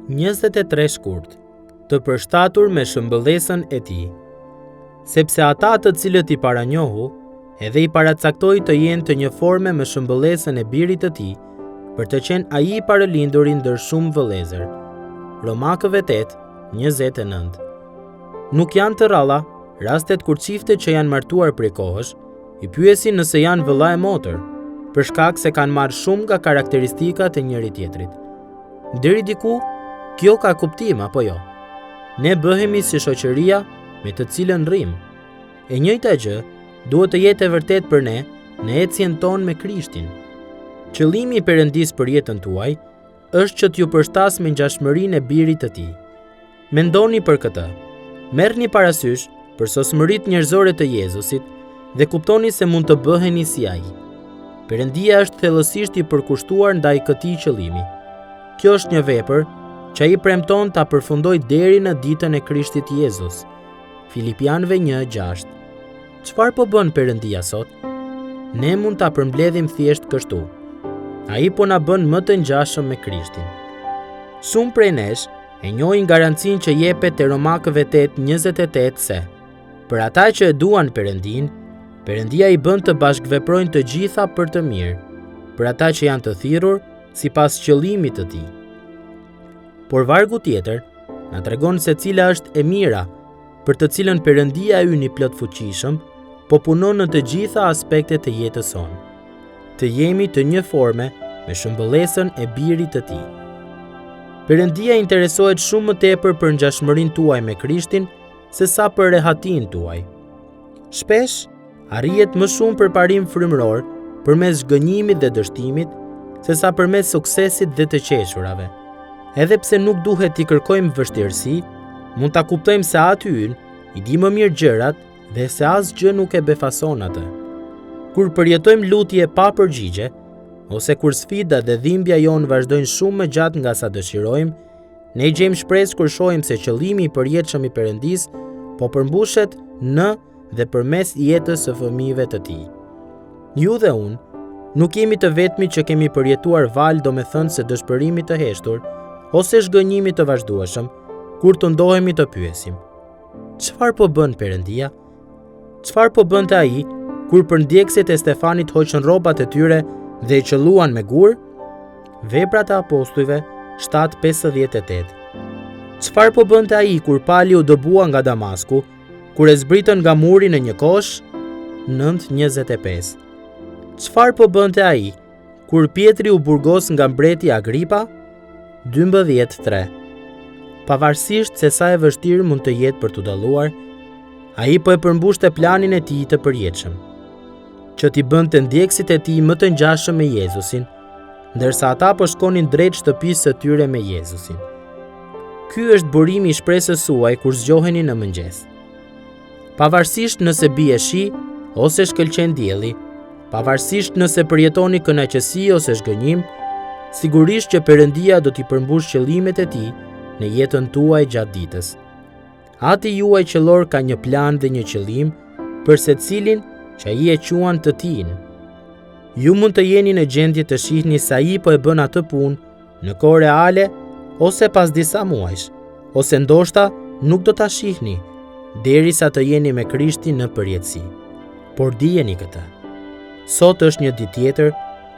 23 shkurt, të përshtatur me shëmbëllesën e tij. Sepse ata të cilët i paranjohu, edhe i paracaktoi të jenë të një forme me shëmbëllesën e birit të tij, për të qenë ai i paralinduri ndër shumë vëllezër. Romakëve 8:29. Nuk janë të ralla rastet kur çiftet që janë martuar prej kohësh i pyesin nëse janë vëlla e motër, për shkak se kanë marrë shumë nga karakteristikat e njëri tjetrit. Deri diku, kjo ka kuptim apo jo? Ne bëhemi si shoqëria me të cilën rrim. E njëjta gjë duhet të jetë e vërtet për ne në ecjen tonë me Krishtin. Qëllimi i Perëndisë për jetën tuaj është që t'ju përshtas me ngjashmërinë e birit të tij. Mendoni për këtë. Merrni parasysh për sosmëritë njerëzore të Jezusit dhe kuptoni se mund të bëheni si ai. Perëndia është thellësisht i përkushtuar ndaj këtij qëllimi. Kjo është një vepër që ai premton ta përfundojë deri në ditën e Krishtit Jezus. Filipianëve 1:6. Çfarë po bën Perëndia sot? Ne mund ta përmbledhim thjesht kështu. Ai po na bën më të ngjashëm me Krishtin. Shumë prej nesh e njohin garancinë që jepet te Romakëve 8:28 se për ata që e duan Perëndin, Perëndia i bën të bashkëveprojnë të gjitha për të mirë, për ata që janë të thirrur sipas qëllimit të tij. Por vargu tjetër na tregon se cila është e mira, për të cilën Perëndia ynë i plot fuqishëm po punon në të gjitha aspektet e jetës sonë. Të jemi të një forme me shëmbëllesën e birit të tij. Perëndia interesohet shumë më tepër për ngjashmërinë tuaj me Krishtin se sa për rehatinë tuaj. Shpesh arrihet më shumë përparim frymëror përmes zhgënjimit dhe dështimit se sa përmes suksesit dhe të qeshurave. Edhe pse nuk duhet t'i kërkojmë vështirësi, mund ta kuptojmë se Ati ynë i di më mirë gjërat dhe se asgjë nuk e befason atë. Kur përjetojmë lutje pa përgjigje, ose kur sfida dhe dhimbja jonë vazhdojnë shumë më gjatë nga sa dëshirojmë, ne gjejmë shpresë kur shohim se qëllimi i përjetshëm i Perëndisë po përmbushet në dhe përmes jetës së fëmijëve të tij. Ju dhe unë nuk jemi të vetmi që kemi përjetuar valë domethënëse dëshpërimit të heshtur ose zhgënjimit të vazhdueshëm, kur të ndohemi të pyesim: çfarë po bën Perëndia? Çfarë po bënte ai kur përndjekësit e Stefanit hoqën rrobat e tyre dhe i qelluan me gur? Veprat e Apostujve 7:58. Çfarë po bënte ai kur pali u dëbua nga Damasku, kur e zbritën nga muri në një kosh? 9:25. Çfarë po bënte ai kur Pietri u burgos nga mbreti Agripa? 12:3. Pavarësisht se sa e vështirë mund të jetë për t'u dalluar, ai po e përmbushte planin e tij të përjetshëm, që t'i bënte ndjekësit e tij më të ngjashëm me Jezusin, ndërsa ata po shkonin drejt shtëpisë së tyre me Jezusin. Ky është burimi i shpresës suaj kur zgjoheni në mëngjes. Pavarësisht nëse bie shi ose shkëlqen dielli, pavarësisht nëse përjetoni kënaqësi ose zhgënjim, sigurisht që Perëndia do t'i përmbush qëllimet e tij në jetën tuaj gjatë ditës. Ati juaj qellor ka një plan dhe një qëllim për secilin që ai e quan të tij. Ju mund të jeni në gjendje të shihni se ai po e bën atë punë në kohë reale ose pas disa muajsh, ose ndoshta nuk do ta shihni derisa të jeni me Krishtin në përjetësi. Por dijeni këtë: sot është një ditë tjetër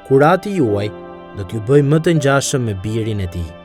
kur Ati juaj do t'ju bëjë më të ngjashëm me birin e tij.